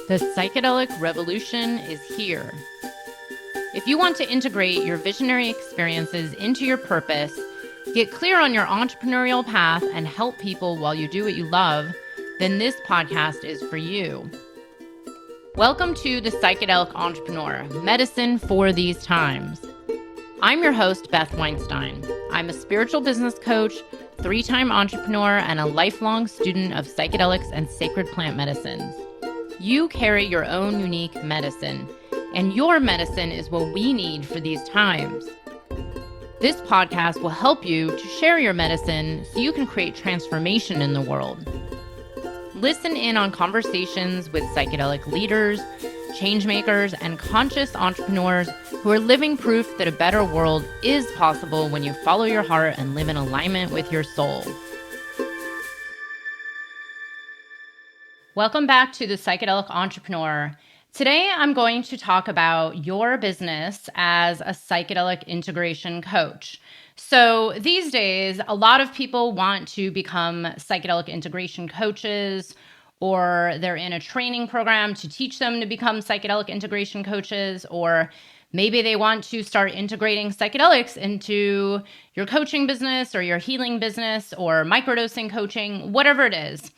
The psychedelic revolution is here. If you want to integrate your visionary experiences into your purpose, get clear on your entrepreneurial path, and help people while you do what you love, then this podcast is for you. Welcome to the Psychedelic Entrepreneur, medicine for these times. I'm your host, Beth Weinstein. I'm a spiritual business coach, 3-time entrepreneur, and a lifelong student of psychedelics and sacred plant medicines. You carry your own unique medicine, and your medicine is what we need for these times. This podcast will help you to share your medicine so you can create transformation in the world. Listen in on conversations with psychedelic leaders, changemakers, and conscious entrepreneurs who are living proof that a better world is possible when you follow your heart and live in alignment with your soul. Welcome back to the Psychedelic Entrepreneur. Today, I'm going to talk about your business as a psychedelic integration coach. So these days, a lot of people want to become psychedelic integration coaches, or they're in a training program to teach them to become psychedelic integration coaches, or maybe they want to start integrating psychedelics into your coaching business or your healing business or microdosing coaching, whatever it is.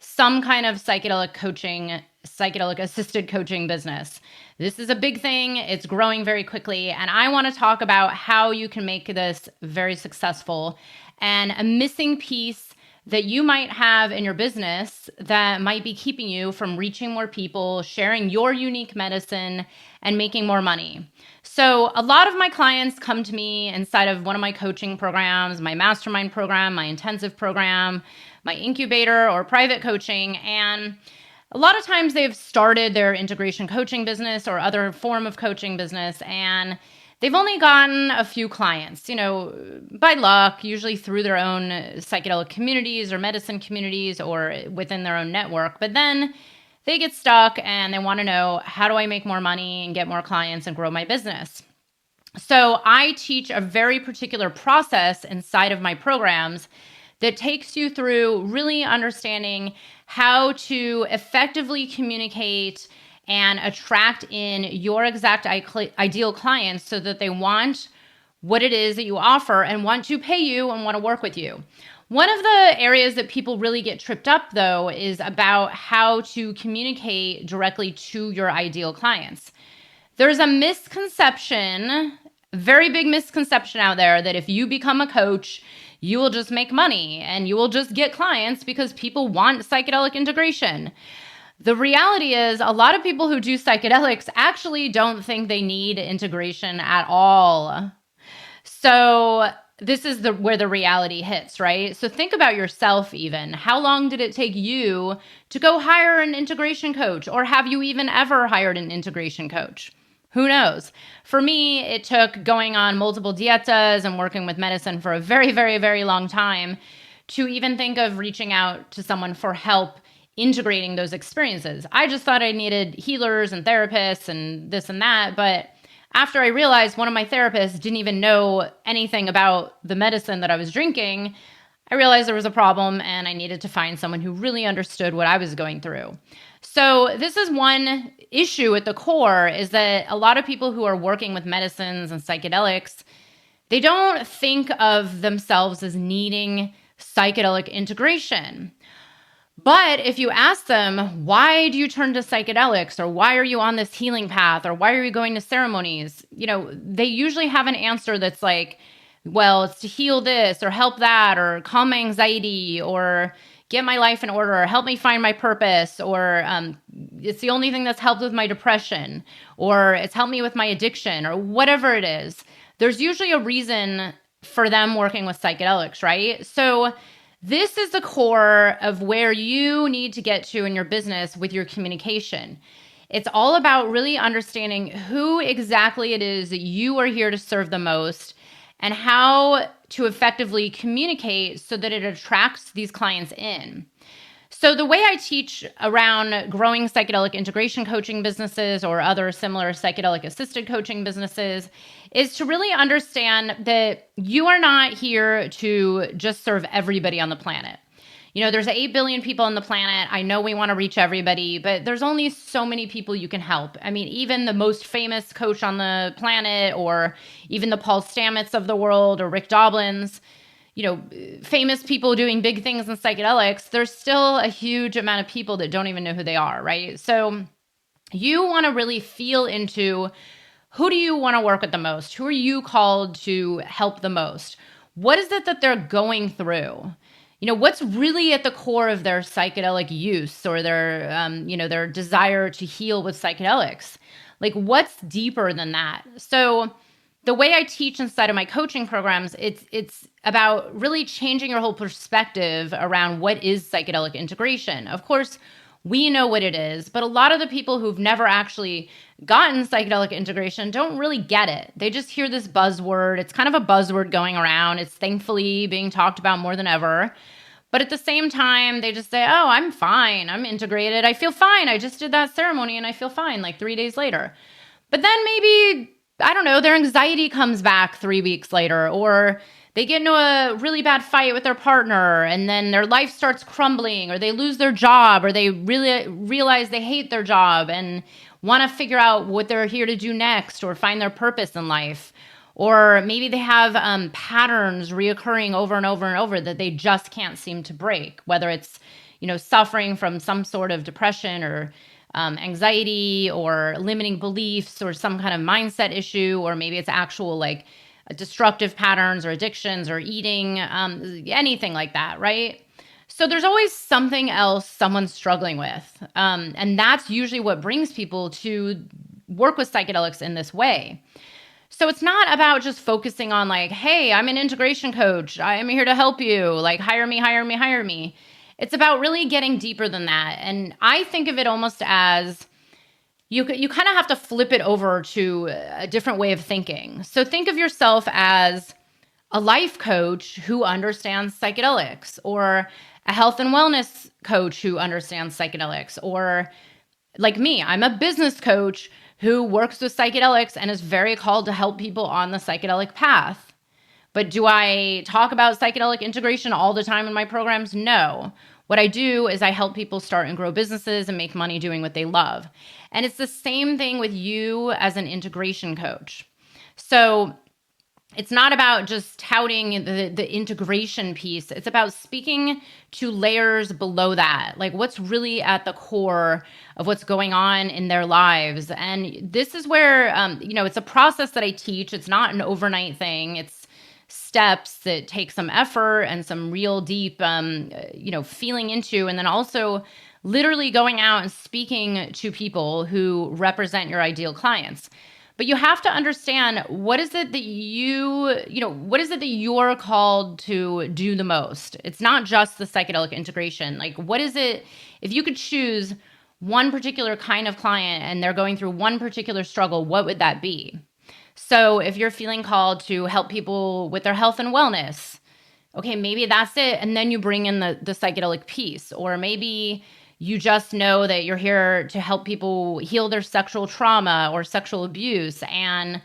Some kind of psychedelic coaching, psychedelic assisted coaching business. This is a big thing. It's growing very quickly. And I want to talk about how you can make this very successful, and a missing piece that you might have in your business that might be keeping you from reaching more people, sharing your unique medicine, and making more money. So a lot of my clients come to me inside of one of my coaching programs, my mastermind program, my intensive program, my incubator or private coaching. And a lot of times they've started their integration coaching business or other form of coaching business, and they've only gotten a few clients, by luck, usually through their own psychedelic communities or medicine communities or within their own network. But then they get stuck and they want to know, how do I make more money and get more clients and grow my business? So I teach a very particular process inside of my programs that takes you through really understanding how to effectively communicate and attract in your exact ideal clients so that they want what it is that you offer and want to pay you and want to work with you. One of the areas that people really get tripped up, though, is about how to communicate directly to your ideal clients. There's a misconception, very big misconception out there, that if you become a coach, you will just make money and you will just get clients because people want psychedelic integration. The reality is, a lot of people who do psychedelics actually don't think they need integration at all. So this is where the reality hits, right? So think about yourself even. How long did it take you to go hire an integration coach? Or have you even ever hired an integration coach? Who knows? For me, it took going on multiple dietas and working with medicine for a very, very, very long time to even think of reaching out to someone for help integrating those experiences. I just thought I needed healers and therapists and this and that. But after I realized one of my therapists didn't even know anything about the medicine that I was drinking, I realized there was a problem and I needed to find someone who really understood what I was going through. So this is one issue at the core, is that a lot of people who are working with medicines and psychedelics, they don't think of themselves as needing psychedelic integration. But if you ask them, why do you turn to psychedelics, or why are you on this healing path, or why are you going to ceremonies? They usually have an answer that's like, well, it's to heal this or help that or calm my anxiety or get my life in order or help me find my purpose, or it's the only thing that's helped with my depression, or it's helped me with my addiction, or whatever it is. There's usually a reason for them working with psychedelics, right? So this is the core of where you need to get to in your business with your communication. It's all about really understanding who exactly it is that you are here to serve the most and how to effectively communicate so that it attracts these clients in. So the way I teach around growing psychedelic integration coaching businesses or other similar psychedelic assisted coaching businesses is to really understand that you are not here to just serve everybody on the planet. There's 8 billion people on the planet. I know we want to reach everybody, but there's only so many people you can help. I mean, even the most famous coach on the planet, or even the Paul Stamets of the world, or Rick Doblins, famous people doing big things in psychedelics, there's still a huge amount of people that don't even know who they are, right? So you want to really feel into, who do you want to work with the most? Who are you called to help the most? What is it that they're going through? What's really at the core of their psychedelic use, or their desire to heal with psychedelics? Like, what's deeper than that? So the way I teach inside of my coaching programs, it's about really changing your whole perspective around what is psychedelic integration. Of course, we know what it is, but a lot of the people who've never actually gotten psychedelic integration don't really get it. They just hear this buzzword. It's kind of a buzzword going around. It's thankfully being talked about more than ever. But at the same time, they just say, oh, I'm fine. I'm integrated. I feel fine. I just did that ceremony and I feel fine like 3 days later. But then maybe, I don't know, their anxiety comes back 3 weeks later, or they get into a really bad fight with their partner and then their life starts crumbling, or they lose their job, or they really realize they hate their job and want to figure out what they're here to do next, or find their purpose in life. Or maybe they have patterns reoccurring over and over and over that they just can't seem to break, whether it's, suffering from some sort of depression, or anxiety, or limiting beliefs, or some kind of mindset issue, or maybe it's actual like destructive patterns or addictions or eating, anything like that, right? So there's always something else someone's struggling with. And that's usually what brings people to work with psychedelics in this way. So it's not about just focusing on like, hey, I'm an integration coach. I'm here to help you. Like, hire me, hire me, hire me. It's about really getting deeper than that. And I think of it almost as you kind of have to flip it over to a different way of thinking. So think of yourself as a life coach who understands psychedelics, or a health and wellness coach who understands psychedelics, or like me, I'm a business coach who works with psychedelics and is very called to help people on the psychedelic path. But do I talk about psychedelic integration all the time in my programs? No. What I do is I help people start and grow businesses and make money doing what they love. And it's the same thing with you as an integration coach. So it's not about just touting the integration piece. It's about speaking to layers below that, like what's really at the core of what's going on in their lives. And this is where, it's a process that I teach. It's not an overnight thing. It's steps that take some effort and some real deep, feeling into, and then also literally going out and speaking to people who represent your ideal clients. But you have to understand, what is it that you're called to do the most? It's not just the psychedelic integration. Like, what is it, if you could choose one particular kind of client and they're going through one particular struggle, what would that be? So if you're feeling called to help people with their health and wellness, okay, maybe that's it. And then you bring in the psychedelic piece. Or maybe you just know that you're here to help people heal their sexual trauma or sexual abuse. And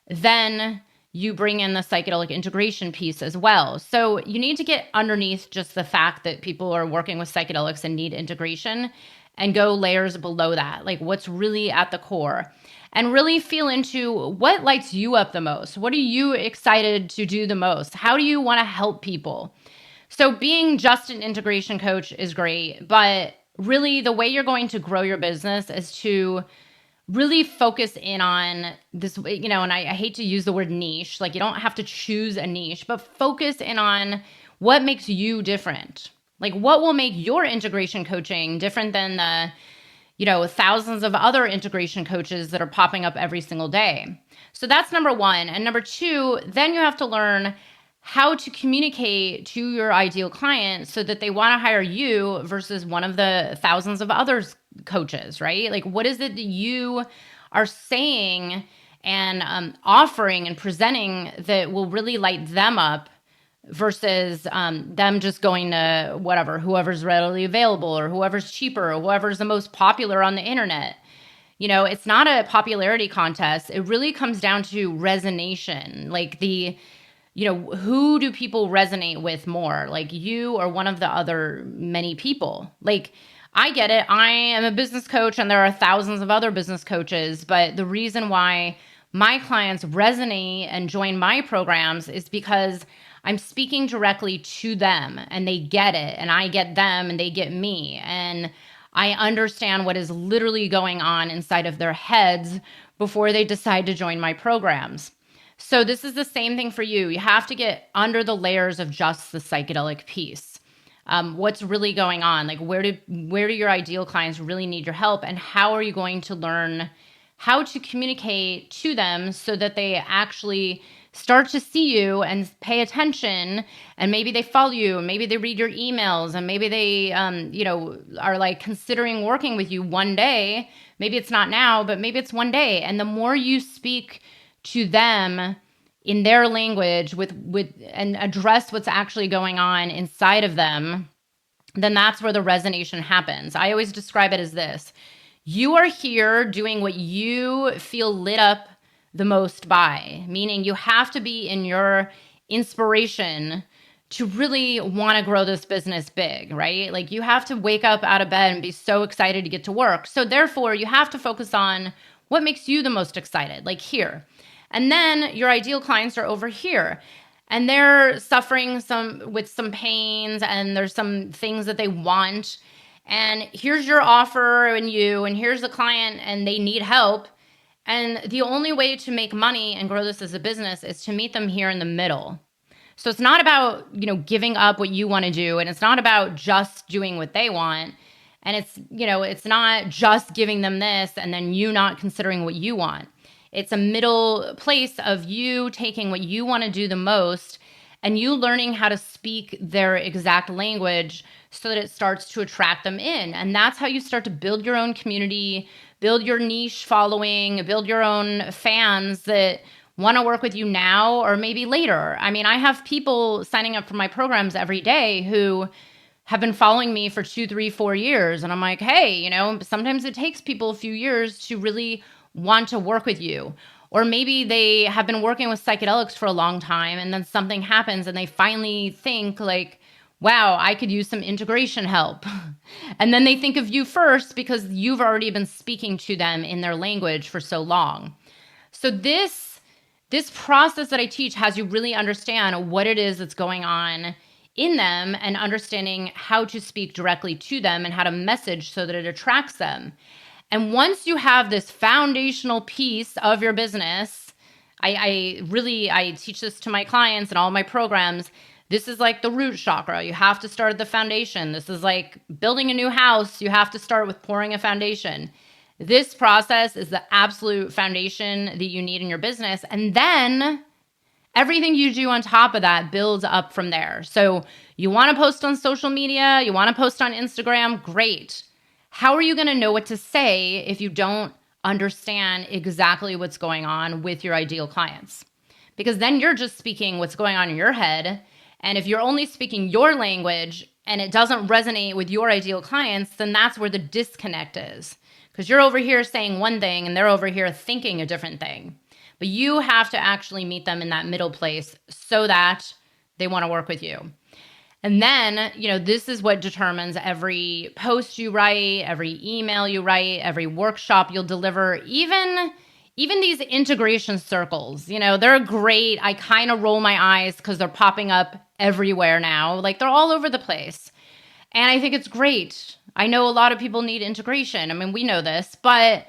then you bring in the psychedelic integration piece as well. So you need to get underneath just the fact that people are working with psychedelics and need integration, and go layers below that, like what's really at the core. And really feel into what lights you up the most. What are you excited to do the most? How do you want to help people? So being just an integration coach is great, but really the way you're going to grow your business is to really focus in on this, and I hate to use the word niche, like you don't have to choose a niche, but focus in on what makes you different. Like, what will make your integration coaching different than the thousands of other integration coaches that are popping up every single day. So that's number one. And number two, then you have to learn how to communicate to your ideal client so that they want to hire you versus one of the thousands of other coaches, right? Like, what is it that you are saying and offering and presenting that will really light them up versus them just going to whoever's readily available, or whoever's cheaper, or whoever's the most popular on the internet. It's not a popularity contest. It really comes down to resonation, like the who do people resonate with more, like you or one of the other many people? Like, I get it. I am a business coach and there are thousands of other business coaches, but the reason why my clients resonate and join my programs is because I'm speaking directly to them and they get it, and I get them and they get me. And I understand what is literally going on inside of their heads before they decide to join my programs. So this is the same thing for you. You have to get under the layers of just the psychedelic piece. What's really going on? Like, where do your ideal clients really need your help, and how are you going to learn how to communicate to them so that they actually start to see you and pay attention, and maybe they follow you, maybe they read your emails, and maybe they are like considering working with you one day. Maybe it's not now, but maybe it's one day. And the more you speak to them in their language with and address what's actually going on inside of them, then that's where the resonation happens. I always describe it as this: you are here doing what you feel lit up the most by, meaning you have to be in your inspiration to really want to grow this business big, right? Like, you have to wake up out of bed and be so excited to get to work. So therefore, you have to focus on what makes you the most excited, like here. And then your ideal clients are over here, and they're suffering with some pains, and there's some things that they want. And here's your offer and here's the client, and they need help. And the only way to make money and grow this as a business is to meet them here in the middle. So it's not about, giving up what you want to do, and it's not about just doing what they want. And it's not just giving them this and then you not considering what you want. It's a middle place of you taking what you want to do the most and you learning how to speak their exact language so that it starts to attract them in. And that's how you start to build your own community, build your niche following, build your own fans that want to work with you now or maybe later. I mean, I have people signing up for my programs every day who have been following me for 2, 3, 4 years. And I'm like, hey, sometimes it takes people a few years to really want to work with you. Or maybe they have been working with psychedelics for a long time and then something happens and they finally think like, wow, I could use some integration help. And then they think of you first because you've already been speaking to them in their language for so long. So this process that I teach has you really understand what it is that's going on in them and understanding how to speak directly to them and how to message so that it attracts them. And once you have this foundational piece of your business, I teach this to my clients and all my programs. This is like the root chakra. You have to start at the foundation. This is like building a new house. You have to start with pouring a foundation. This process is the absolute foundation that you need in your business. And then everything you do on top of that builds up from there. So you want to post on social media, you want to post on Instagram, great. How are you going to know what to say if you don't understand exactly what's going on with your ideal clients? Because then you're just speaking what's going on in your head. And if you're only speaking your language and it doesn't resonate with your ideal clients, then that's where the disconnect is. Because you're over here saying one thing and they're over here thinking a different thing. But you have to actually meet them in that middle place so that they want to work with you. And then, this is what determines every post you write, every email you write, every workshop you'll deliver, even these integration circles. They're great. I kind of roll my eyes because they're popping up everywhere now. Like, they're all over the place. And I think it's great. I know a lot of people need integration. I mean, we know this, but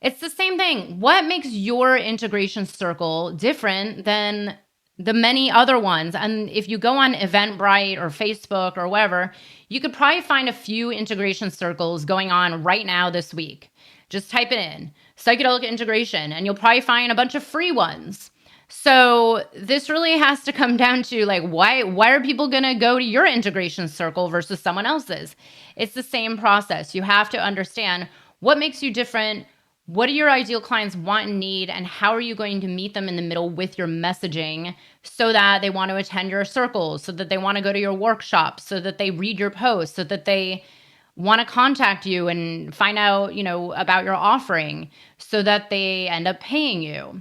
it's the same thing. What makes your integration circle different than the many other ones? And if you go on Eventbrite or Facebook or wherever, you could probably find a few integration circles going on right now this week. Just type it in, psychedelic integration, and you'll probably find a bunch of free ones. So this really has to come down to like, why are people going to go to your integration circle versus someone else's? It's the same process. You have to understand what makes you different. What do your ideal clients want and need, and how are you going to meet them in the middle with your messaging so that they want to attend your circles, so that they want to go to your workshops, so that they read your posts, so that they want to contact you and find out, about your offering, so that they end up paying you.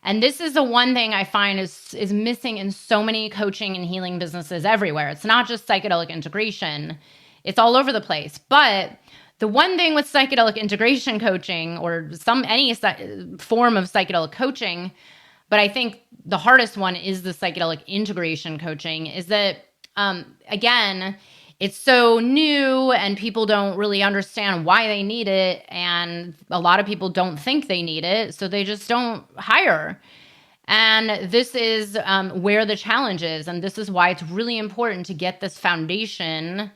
And this is the one thing I find is missing in so many coaching and healing businesses everywhere. It's not just psychedelic integration. It's all over the place. But the one thing with psychedelic integration coaching or any form of psychedelic coaching, but I think the hardest one is the psychedelic integration coaching, is that, again, it's so new and people don't really understand why they need it. And a lot of people don't think they need it. So they just don't hire. And this is where the challenge is. And this is why it's really important to get this foundation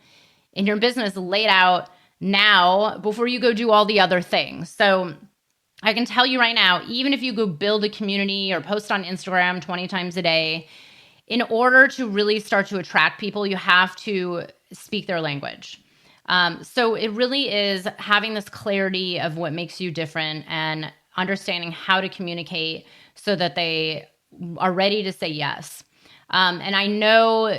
in your business laid out now before you go do all the other things. So I can tell you right now, even if you go build a community or post on Instagram 20 times a day, in order to really start to attract people, you have to speak their language. So it really is having this clarity of what makes you different and understanding how to communicate so that they are ready to say yes. And I know,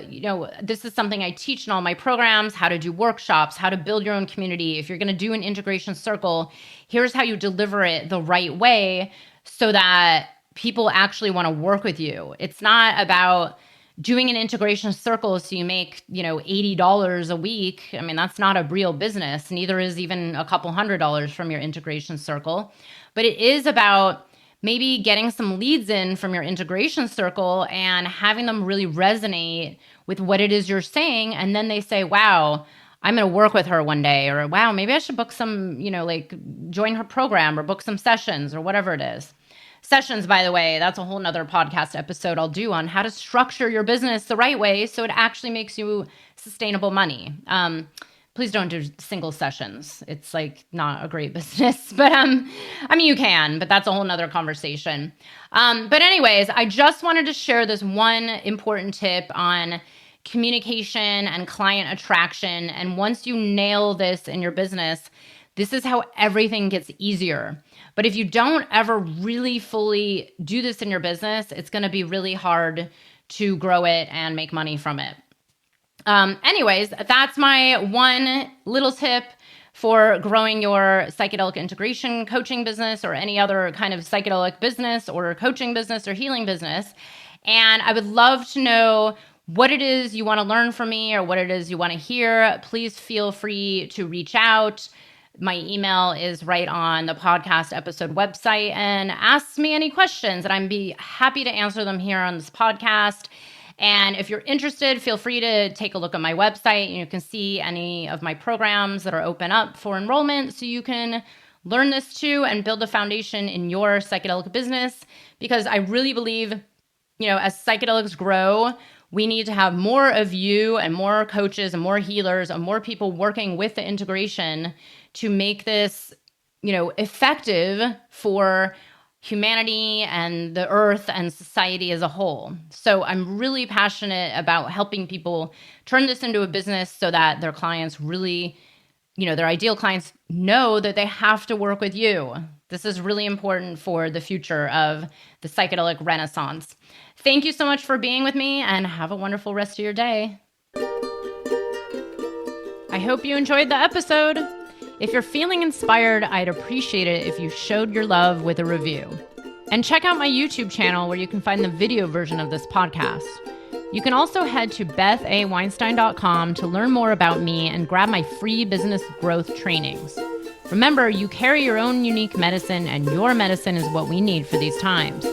this is something I teach in all my programs, how to do workshops, how to build your own community. If you're going to do an integration circle, here's how you deliver it the right way so that people actually want to work with you. It's not about doing an integration circle so you make, $80 a week. I mean, that's not a real business. Neither is even a couple $100 from your integration circle. But it is about maybe getting some leads in from your integration circle and having them really resonate with what it is you're saying. And then they say, wow, I'm going to work with her one day, or wow, maybe I should book some, join her program or book some sessions or whatever it is. Sessions, by the way, that's a whole nother podcast episode I'll do on how to structure your business the right way so it actually makes you sustainable money. Please don't do single sessions. It's not a great business, but you can, but that's a whole nother conversation. But anyways, I just wanted to share this one important tip on communication and client attraction. And once you nail this in your business, this is how everything gets easier. But if you don't ever really fully do this in your business, it's going to be really hard to grow it and make money from it. Anyways, that's my one little tip for growing your psychedelic integration coaching business or any other kind of psychedelic business or coaching business or healing business. And I would love to know what it is you want to learn from me or what it is you want to hear. Please feel free to reach out. My email is right on the podcast episode website, and ask me any questions and I'd be happy to answer them here on this podcast. And if you're interested, feel free to take a look at my website. You can see any of my programs that are open up for enrollment so you can learn this too and build a foundation in your psychedelic business. Because I really believe, as psychedelics grow, we need to have more of you and more coaches and more healers and more people working with the integration to make this, effective for humanity and the earth and society as a whole. So I'm really passionate about helping people turn this into a business so that their clients really, their ideal clients know that they have to work with you. This is really important for the future of the psychedelic renaissance. Thank you so much for being with me, and have a wonderful rest of your day. I hope you enjoyed the episode. If you're feeling inspired, I'd appreciate it if you showed your love with a review. And check out my YouTube channel where you can find the video version of this podcast. You can also head to bethweinstein.com to learn more about me and grab my free business growth trainings. Remember, you carry your own unique medicine, and your medicine is what we need for these times.